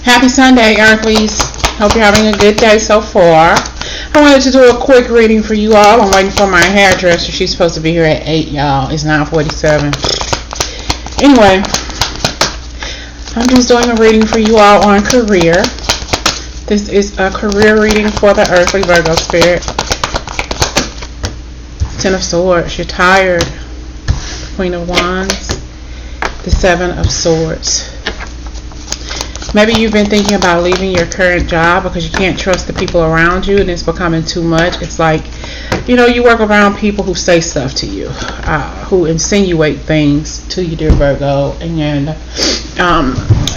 Happy Sunday, Earthlies. Hope you're having a good day so far. I wanted to do a quick reading for you all. I'm waiting for my hairdresser. She's supposed to be here at 8, y'all. It's 9:47. Anyway, I'm just doing a reading for you all on career. This is a career reading for the Earthly Virgo spirit. Ten of Swords. You're tired. Queen of Wands. The Seven of Swords. Maybe you've been thinking about leaving your current job because you can't trust the people around you and it's becoming too much. It's like, you work around people who say stuff to you, who insinuate things to you, dear Virgo, and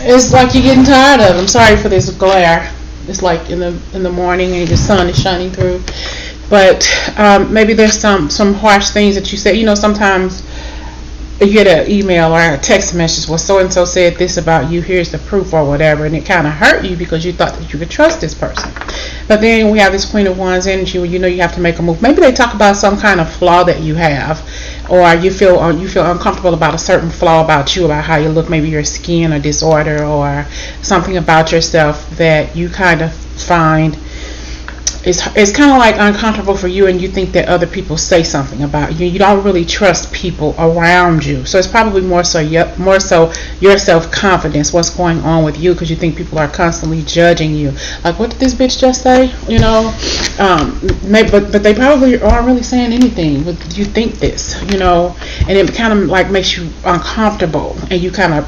it's like you're getting tired of it. I'm sorry for this glare. It's like in the morning and the sun is shining through. But maybe there's some harsh things that you say. Sometimes you get an email or a text message, well, so-and-so said this about you, here's the proof or whatever, and it kind of hurt you because you thought that you could trust this person. But then we have this Queen of Wands energy where you have to make a move. Maybe they talk about some kind of flaw that you have, or you feel uncomfortable about a certain flaw about you, about how you look, maybe your skin or disorder or something about yourself that you kind of find it's kind of like uncomfortable for you, and you think that other people say something about you. You don't really trust people around you, so it's probably more so your self-confidence, what's going on with you, because you think people are constantly judging you. Like, what did this bitch just say? But they probably aren't really saying anything. But you think this, and it kind of like makes you uncomfortable, and you kind of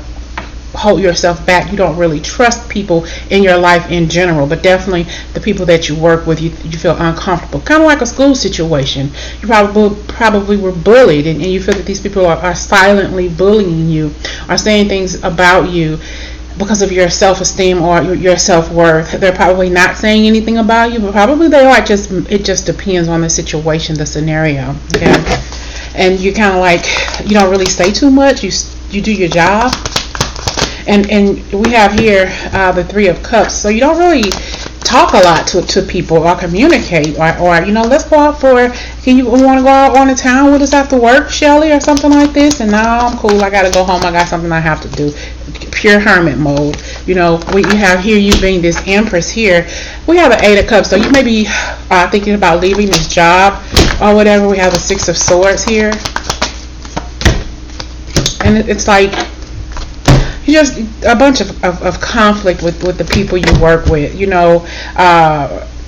hold yourself back. You don't really trust people in your life in general, but definitely the people that you work with, you feel uncomfortable. Kind of like a school situation. You probably were bullied, and you feel that these people are silently bullying you, or saying things about you because of your self-esteem or your self-worth. They're probably not saying anything about you, but probably they are. It just depends on the situation, the scenario. Okay? And you kind of like, you don't really say too much. You do your job. And we have here the Three of Cups, so you don't really talk a lot to people or communicate, or let's go out you want to go out on the town with us after work, Shelly, or something like this? And now I'm cool, I gotta go home, I got something I have to do. Pure hermit mode. We have here you being this Empress here. We have an Eight of Cups, so you may be thinking about leaving this job or whatever. We have the Six of Swords here, and it's like you just a bunch of conflict with the people you work with.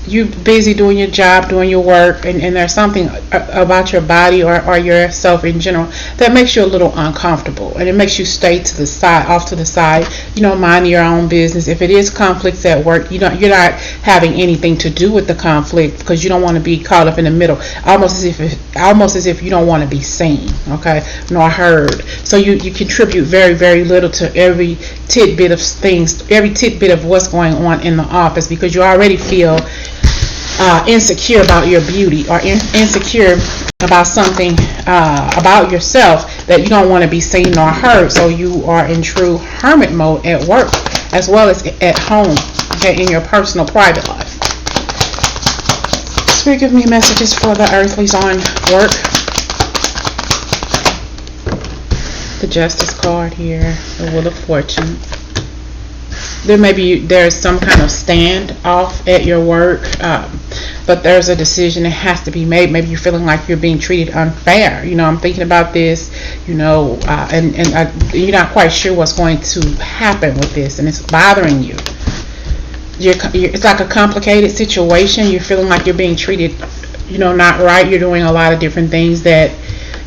You're busy doing your job, doing your work, and there's something about your body or yourself in general that makes you a little uncomfortable, and it makes you stay off to the side, mind your own business. If it is conflicts at work, you're not having anything to do with the conflict because you don't want to be caught up in the middle, almost as if you don't want to be seen, okay, nor heard. So you contribute very, very little to every tidbit of things, every tidbit of what's going on in the office, because you already feel insecure about your beauty, or insecure about something about yourself that you don't want to be seen nor heard. So you are in true hermit mode at work as well as at home, okay, in your personal private life. Spirit, give me messages for the Earthlies on work. The Justice card here, the Wheel of Fortune. There's some kind of standoff at your work, but there's a decision that has to be made. Maybe you're feeling like you're being treated unfair. I'm thinking about this, and you're not quite sure what's going to happen with this, and it's bothering you. It's like a complicated situation. You're feeling like you're being treated, not right. You're doing a lot of different things that,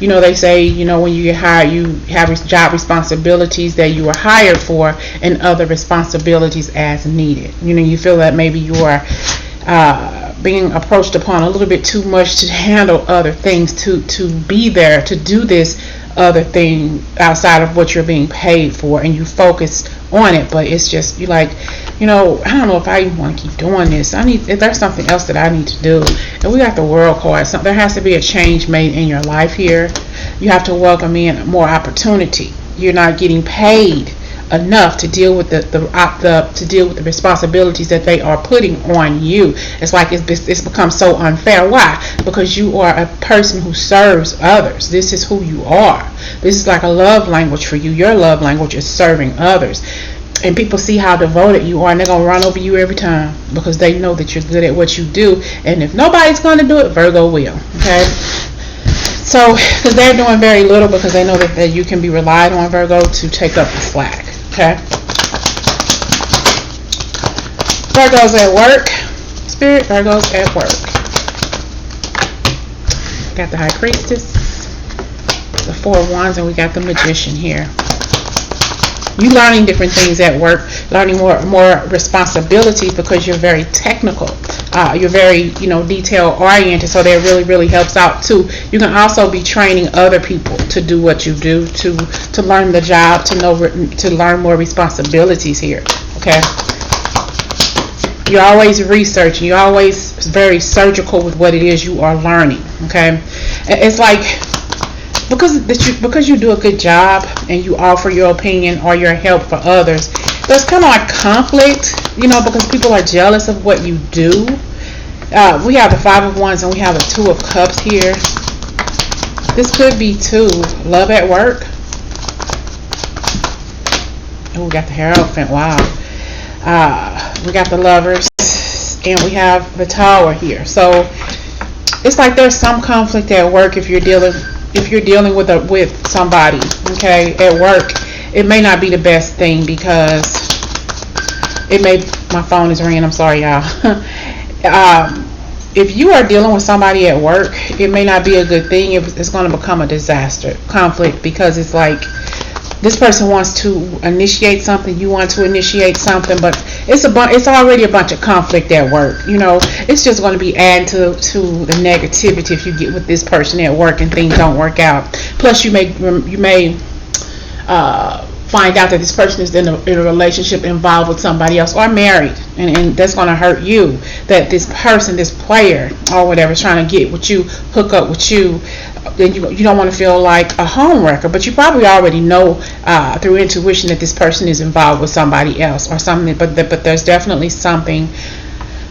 they say, when you get hired, you have job responsibilities that you were hired for and other responsibilities as needed. You feel that maybe you are being approached upon a little bit too much to handle other things, to be there, to do this other thing outside of what you're being paid for, and you focus on it, but it's just, you're like, I don't know if I even want to keep doing this. If there's something else that I need to do. And we got the World card. So there has to be a change made in your life here. You have to welcome in more opportunity. You're not getting paid enough to deal with the responsibilities that they are putting on you. It's like it's become so unfair. Why? Because you are a person who serves others. This is who you are. This is like a love language for you. Your love language is serving others. and people see how devoted you are, and they're going to run over you every time because they know that you're good at what you do. And if nobody's going to do it, Virgo will. Okay? So, because they're doing very little because they know that you can be relied on, Virgo, to take up the slack. Okay? Virgo's at work. Spirit, Virgo's at work. Got the High Priestess, the Four of Wands, and we got the Magician here. You learning different things at work, learning more responsibilities because you're very technical. You're very, detail oriented, so that really helps out too. You can also be training other people to do what you do, to learn the job, to learn more responsibilities here. Okay. You're always researching. You're always very surgical with what it is you are learning. Okay. It's like, because you do a good job and you offer your opinion or your help for others, there's kind of like conflict, because people are jealous of what you do. We have the Five of Wands and we have the Two of Cups here. This could be too love at work. Oh, we got the Hierophant. Wow. We got the Lovers, and we have the Tower here. So it's like there's some conflict at work if you're dealing with somebody, okay, at work. It may not be the best thing because my phone is ringing, I'm sorry, y'all. If you are dealing with somebody at work, it may not be a good thing. It's going to become a disaster, conflict, because it's like this person wants to initiate something, you want to initiate something, but it's already a bunch of conflict at work. It's just going to be adding to the negativity if you get with this person at work and things don't work out. Plus, you may find out that this person is in a relationship involved with somebody else or married, and that's going to hurt you, that this person, this player or whatever, is trying to get with you, hook up with you. Then you don't want to feel like a homewrecker, but you probably already know through intuition that this person is involved with somebody else or something. But there's definitely some going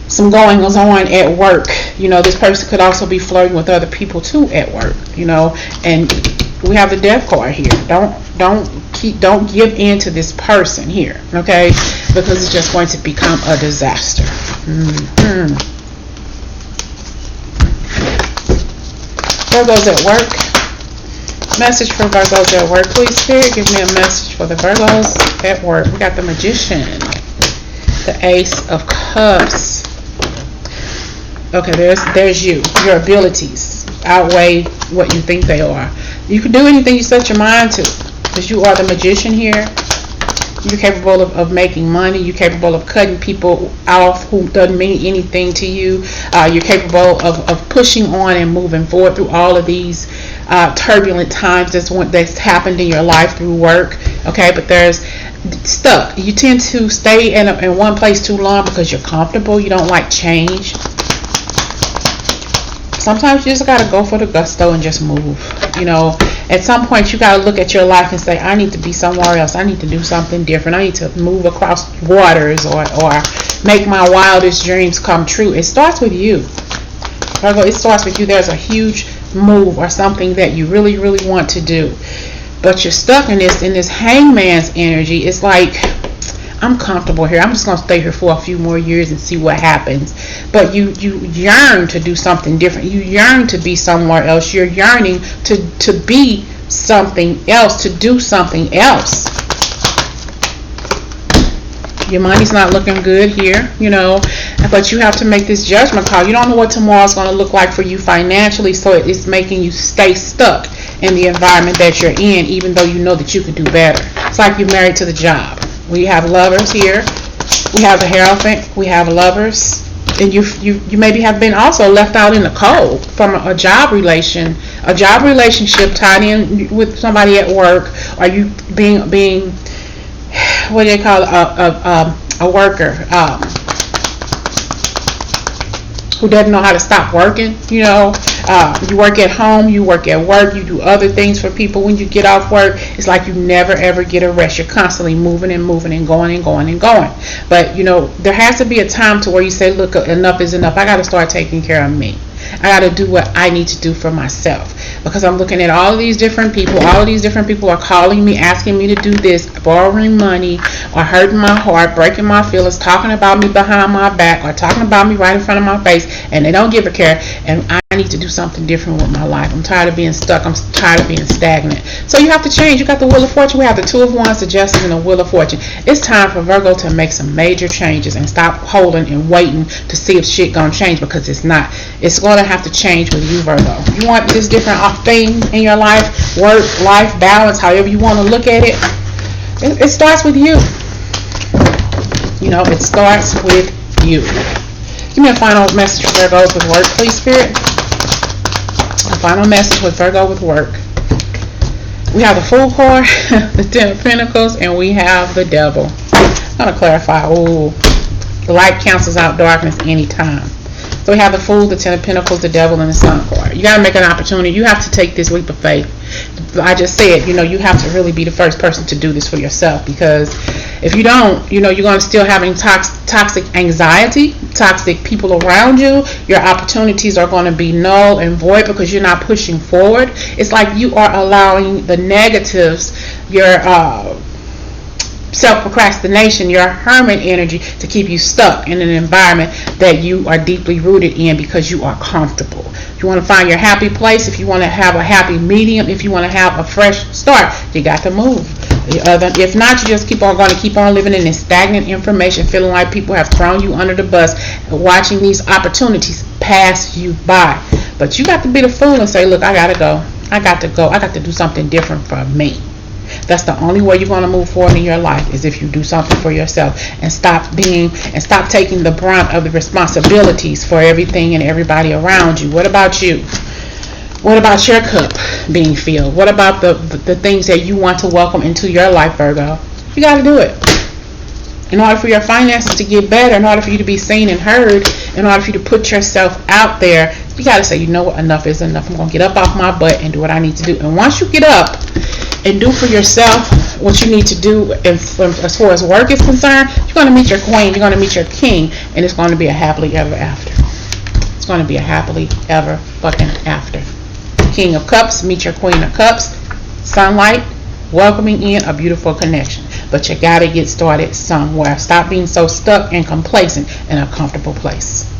on at work. This person could also be flirting with other people too at work. And we have the Death card here. Don't give in to this person here, okay? Because it's just going to become a disaster. Virgos at work. Message for Virgos at work, please, Spirit. Give me a message for the Virgos at work. We got the Magician, the Ace of Cups. Okay, there's you. Your abilities outweigh what you think they are. You can do anything you set your mind to, because you are the Magician here. You're capable of making money. You're capable of cutting people off who doesn't mean anything to you. You're capable of pushing on and moving forward through all of these turbulent times that's happened in your life through work. Okay, but there's stuck. You tend to stay in one place too long because you're comfortable. You don't like change. Sometimes you just got to go for the gusto and just move. At some point you got to look at your life and say, I need to be somewhere else. I need to do something different. I need to move across waters or make my wildest dreams come true. It starts with you. Virgo, it starts with you. There's a huge move or something that you really want to do, but you're stuck in this hangman's energy. It's like, I'm comfortable here. I'm just going to stay here for a few more years and see what happens. But you yearn to do something different. You yearn to be somewhere else. You're yearning to be something else, to do something else. Your money's not looking good here, but you have to make this judgment call. You don't know what tomorrow's going to look like for you financially, so it's making you stay stuck in the environment that you're in, even though you know that you could do better. It's like you're married to the job. We have Lovers here. We have the Hierophant. We have Lovers. And you maybe have been also left out in the cold from a job relationship tied in with somebody at work. Or you being what do they call a worker who doesn't know how to stop working. You work at home, you work at work, you do other things for people. When you get off work, it's like you never ever get a rest. You're constantly moving and going. But there has to be a time to where you say, look, enough is enough. I got to start taking care of me. I got to do what I need to do for myself. because I'm looking at all of these different people. All of these different people are calling me, asking me to do this, borrowing money, or hurting my heart, breaking my feelings, talking about me behind my back, or talking about me right in front of my face, and they don't give a care. And I need to do something different with my life. I'm tired of being stuck. I'm tired of being stagnant. So you have to change. You got the Wheel of Fortune. We have the Two of Wands, the Justice, and the Wheel of Fortune. It's time for Virgo to make some major changes and stop holding and waiting to see if shit gonna change, because it's not. It's gonna have to change with you, Virgo. You want this different thing in your life, work, life, balance, however you want to look at it. It starts with you. You know, it starts with you. Give me a final message for Virgos with work, please, Spirit. A final message with Virgo with work. We have the Fool card, the Ten of Pentacles, and we have the Devil. I'm going to clarify. Ooh, the light cancels out darkness anytime. So we have the Fool, the Ten of Pentacles, the Devil, and the Sun card. You got to make an opportunity. You have to take this leap of faith. I just said, you know, you have to really be the first person to do this for yourself, because if you don't, you know, you're going to still having toxic anxiety, toxic people around you. Your opportunities are going to be null and void because you're not pushing forward. It's like you are allowing the negatives, your self-procrastination, your hermit energy, to keep you stuck in an environment that you are deeply rooted in because you are comfortable. If you want to find your happy place, if you want to have a happy medium, if you want to have a fresh start, you got to move. If not, you just keep on living in this stagnant information, feeling like people have thrown you under the bus, watching these opportunities pass you by. But you got to be the fool and say, look, I got to go. I got to do something different for me. That's the only way you're going to move forward in your life, is if you do something for yourself and stop taking the brunt of the responsibilities for everything and everybody around you. What about you? What about your cup being filled? What about the things that you want to welcome into your life, Virgo? You got to do it. In order for your finances to get better, in order for you to be seen and heard, in order for you to put yourself out there, you got to say, you know what, enough is enough. I'm going to get up off my butt and do what I need to do. And once you get up and do for yourself what you need to do, as far as work is concerned, you're going to meet your queen, you're going to meet your king, and it's going to be a happily ever after. It's going to be a happily ever fucking after. King of Cups, meet your Queen of Cups, sunlight, welcoming in a beautiful connection. But you got to get started somewhere. Stop being so stuck and complacent in a comfortable place.